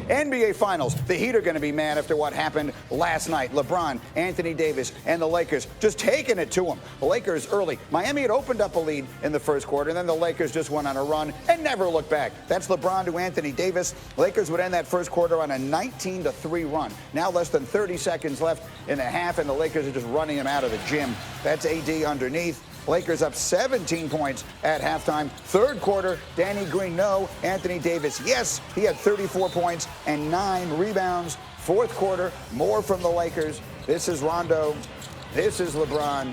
NBA Finals. The Heat are going to be mad after what happened last night. LeBron, Anthony Davis, and the Lakers just taking it to them. The Lakers early. Miami had opened up a lead in the first quarter, and then the Lakers just went on a run and never looked back. That's LeBron to Anthony Davis. Lakers would end that first quarter on a 19-3 run. Now less than 30 seconds left in the half, and the Lakers are just running him out of the gym. That's AD underneath. Lakers up 17 points at halftime. Third quarter, Danny Green, no. Anthony Davis, yes. He had 34 points and 9 rebounds. Fourth quarter, more from the Lakers. This is Rondo. This is LeBron.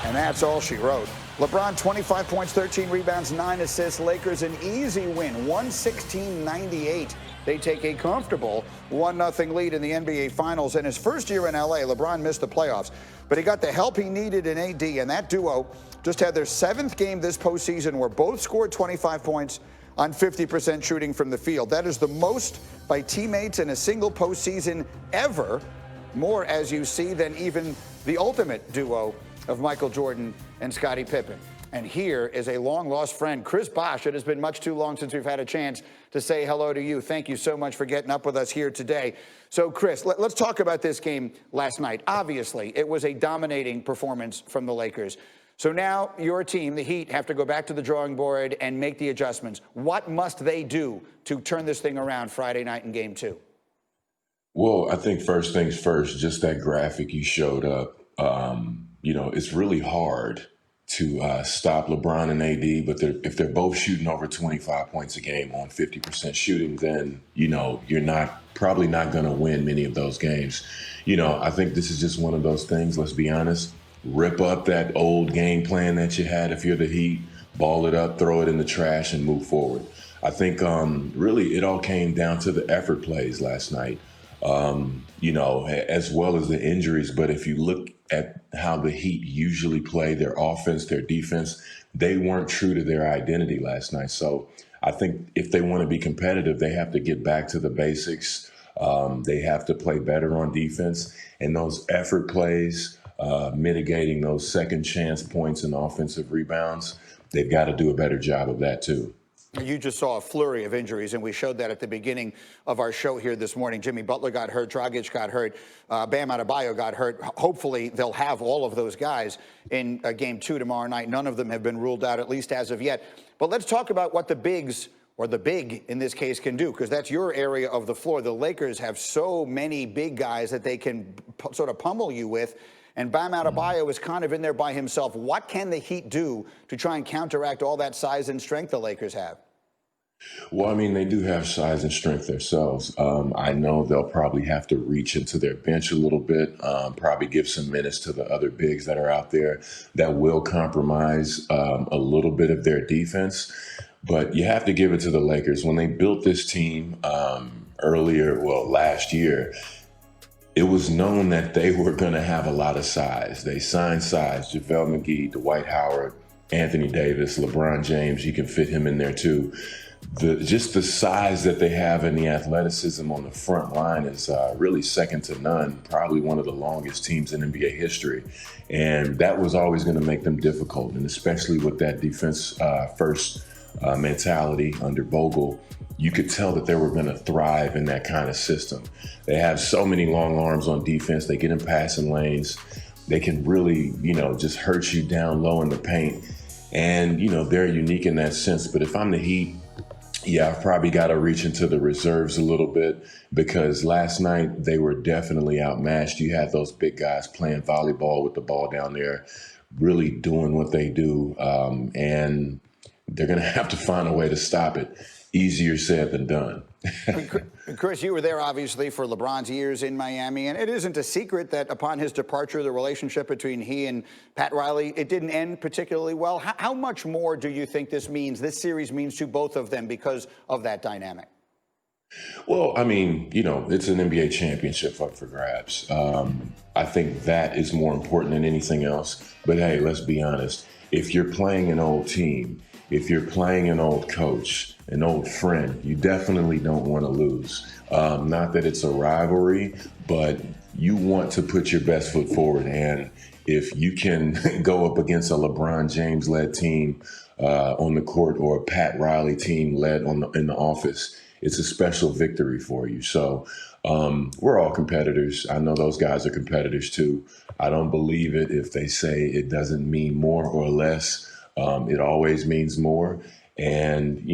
And that's all she wrote. LeBron, 25 points, 13 rebounds, 9 assists. Lakers an easy win, 116-98. They take a comfortable 1-0 lead in the NBA Finals. In his first year in L.A., LeBron missed the playoffs, but he got the help he needed in AD, and that duo just had their 7th game this postseason where both scored 25 points on 50% shooting from the field. That is the most by teammates in a single postseason ever, more, as you see, than even the ultimate duo of Michael Jordan and Scottie Pippen. And here is a long-lost friend, Chris Bosh. It has been much too long since we've had a chance to say hello to you. Thank you so much for getting up with us here today. So, Chris, let's talk about this game last night. Obviously, it was a dominating performance from the Lakers. So now your team, the Heat, have to go back to the drawing board and make the adjustments. What must they do to turn this thing around Friday night in Game 2? Well, I think first things first, just that graphic you showed up, it's really hard to stop LeBron and AD, but if they're both shooting over 25 points a game on 50% shooting, then, you're probably not going to win many of those games. I think this is just one of those things, let's be honest, rip up that old game plan that you had if you're the Heat, ball it up, throw it in the trash, and move forward. I think really it all came down to the effort plays last night, as well as the injuries. But if you look at how the Heat usually play their offense, their defense, they weren't true to their identity last night. So I think if they want to be competitive, they have to get back to the basics. They have to play better on defense, and those effort plays, mitigating those second chance points and offensive rebounds, they've got to do a better job of that too. You just saw a flurry of injuries, and we showed that at the beginning of our show here this morning. Jimmy Butler got hurt, Dragic got hurt, Bam Adebayo got hurt. Hopefully, they'll have all of those guys in Game 2 tomorrow night. None of them have been ruled out, at least as of yet. But let's talk about what the bigs, or the big in this case, can do, because that's your area of the floor. The Lakers have so many big guys that they can sort of pummel you with. And Bam Adebayo is kind of in there by himself. What can the Heat do to try and counteract all that size and strength the Lakers have? Well, they do have size and strength themselves. I know they'll probably have to reach into their bench a little bit, probably give some minutes to the other bigs that are out there that will compromise a little bit of their defense. But you have to give it to the Lakers. When they built this team last year, it was known that they were going to have a lot of size. They signed size, JaVale McGee, Dwight Howard, Anthony Davis, LeBron James, you can fit him in there too. Just the size that they have and the athleticism on the front line is really second to none, probably one of the longest teams in NBA history. And that was always going to make them difficult, and especially with that defense first mentality under Vogel, you could tell that they were going to thrive in that kind of system. They have so many long arms on defense. They get in passing lanes. They can really, just hurt you down low in the paint. And, they're unique in that sense. But if I'm the Heat, I've probably got to reach into the reserves a little bit, because last night they were definitely outmatched. You had those big guys playing volleyball with the ball down there, really doing what they do. And they're going to have to find a way to stop it. Easier said than done. Chris, you were there, obviously, for LeBron's years in Miami, and it isn't a secret that upon his departure, the relationship between he and Pat Riley, it didn't end particularly well. How much more do you think this series means to both of them because of that dynamic? Well, it's an NBA championship up for grabs. I think that is more important than anything else. But hey, let's be honest. If you're playing an old team, if you're playing an old coach, an old friend, you definitely don't want to lose. Not that it's a rivalry, but you want to put your best foot forward. And if you can go up against a LeBron James-led team on the court, or a Pat Riley team led in the office, it's a special victory for you. So we're all competitors. I know those guys are competitors too. I don't believe it if they say it doesn't mean more or less. It always means more. And,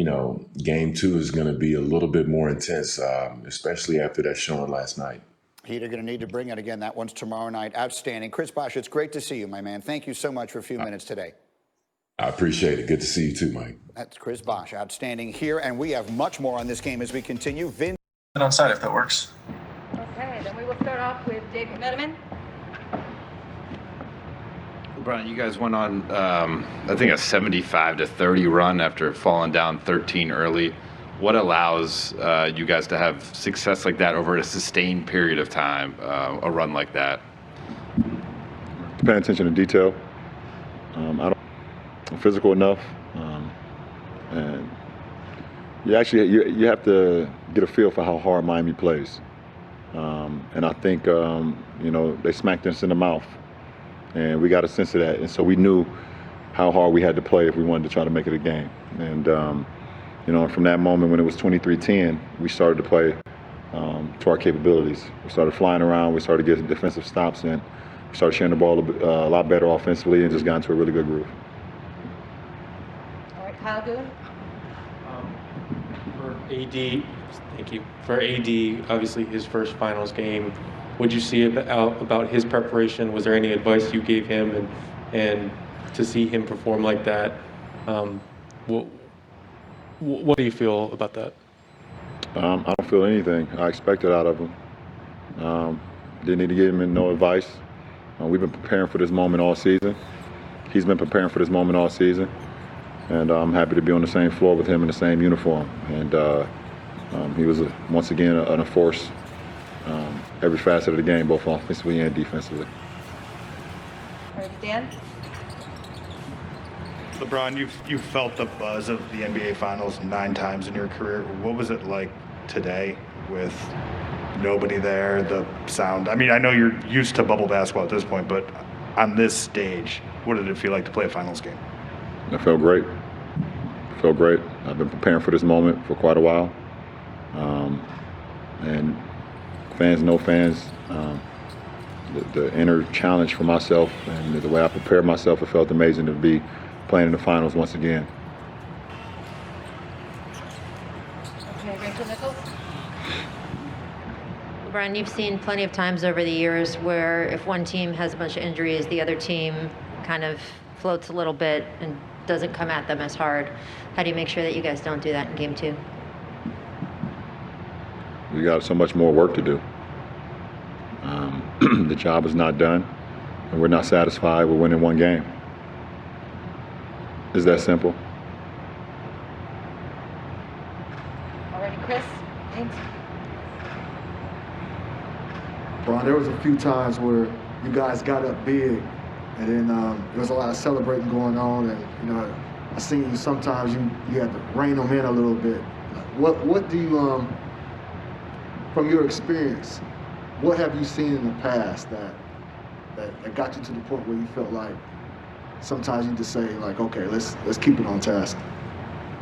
game 2 is going to be a little bit more intense, especially after that showing last night. Heat are going to need to bring it again. That one's tomorrow night. Outstanding. Chris Bosh, it's great to see you, my man. Thank you so much for a few minutes today. I appreciate it. Good to see you too, Mike. That's Chris Bosh, outstanding here. And we have much more on this game as we continue. Vin. On site if that works. Okay, then we will start off with David Medeman. LeBron, you guys went on, I think, a 75-30 run after falling down 13 early. What allows you guys to have success like that over a sustained period of time, a run like that? Paying attention to detail. I'm physical enough, and you have to get a feel for how hard Miami plays. And I think they smacked us in the mouth, and we got a sense of that, and so we knew how hard we had to play if we wanted to try to make it a game. And from that moment when it was 23-10, we started to play to our capabilities. We started flying around. We started getting defensive stops in. We started sharing the ball a lot better offensively, and just got into a really good groove. All right, Kyle Goon. For AD, thank you. For AD, obviously his first finals game, what'd you see about his preparation? Was there any advice you gave him, and to see him perform like that, what do you feel about that? I don't feel anything. I expected out of him. Didn't need to give him no advice. We've been preparing for this moment all season. He's been preparing for this moment all season. And I'm happy to be on the same floor with him in the same uniform. And he was, once again, a force every facet of the game, both offensively and defensively. All right, Dan. LeBron, you've felt the buzz of the NBA Finals 9 times in your career. What was it like today with nobody there, the sound? I mean, I know you're used to bubble basketball at this point, but on this stage, what did it feel like to play a finals game? It felt great. It felt great. I've been preparing for this moment for quite a while. And fans, the inner challenge for myself and the way I prepared myself, it felt amazing to be playing in the finals once again. Okay, Rachel Nichols. LeBron, you've seen plenty of times over the years where if one team has a bunch of injuries, the other team kind of floats a little bit and doesn't come at them as hard. How do you make sure that you guys don't do that in game 2? We got so much more work to do. The job is not done, and we're not satisfied with winning one game. It's that simple. Alrighty, Chris. Thanks. Bron, there was a few times where you guys got up big, and then there was a lot of celebrating going on, and I seen you sometimes you had to rein them in a little bit. What do you from your experience, what have you seen in the past that got you to the point where you felt like sometimes you just say like, okay, let's keep it on task?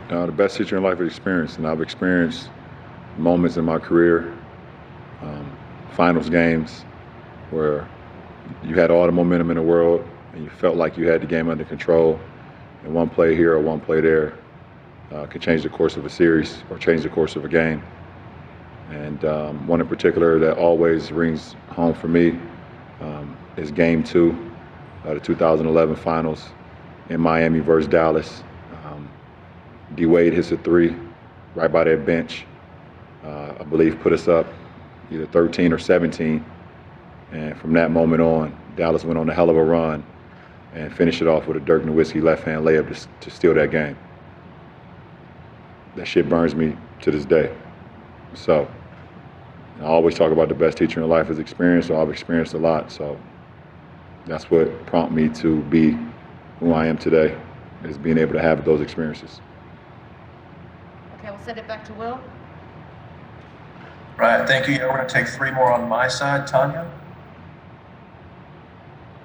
The best teacher in life is experience, and I've experienced moments in my career, finals games, where you had all the momentum in the world and you felt like you had the game under control, and one play here or one play there could change the course of a series or change the course of a game. And one in particular that always rings home for me is Game 2, the 2011 Finals in Miami versus Dallas. D. Wade hits a 3 right by that bench. I believe put us up either 13 or 17. And from that moment on, Dallas went on a hell of a run and finished it off with a Dirk Nowitzki left-hand layup to steal that game. That shit burns me to this day. So I always talk about the best teacher in life is experience, so I've experienced a lot. So that's what prompted me to be who I am today, is being able to have those experiences. Okay, we'll send it back to Will. Right, thank you. Yeah, we're going to take 3 more on my side. Tanya?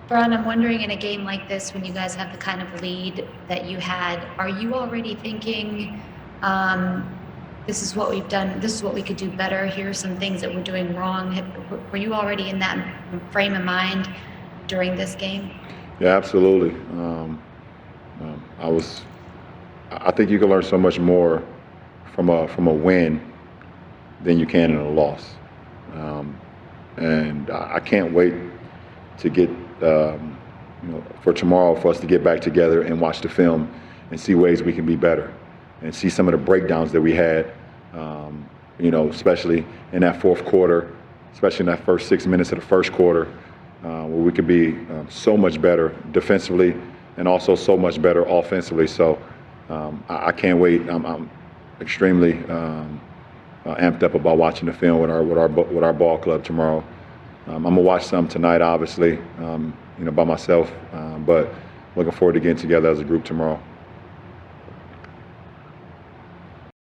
Bron, I'm wondering in a game like this, when you guys have the kind of lead that you had, are you already thinking this is what we've done, this is what we could do better, here are some things that we're doing wrong? Were you already in that frame of mind during this game? Yeah, absolutely. I think you can learn so much more from a win than you can in a loss. And I can't wait to get, for tomorrow for us to get back together and watch the film and see ways we can be better and see some of the breakdowns that we had, especially in that fourth quarter, especially in that first 6 minutes of the first quarter, where we could be so much better defensively and also so much better offensively. So I can't wait. I'm extremely amped up about watching the film with our ball club tomorrow. I'm gonna watch some tonight, obviously, by myself, but looking forward to getting together as a group tomorrow.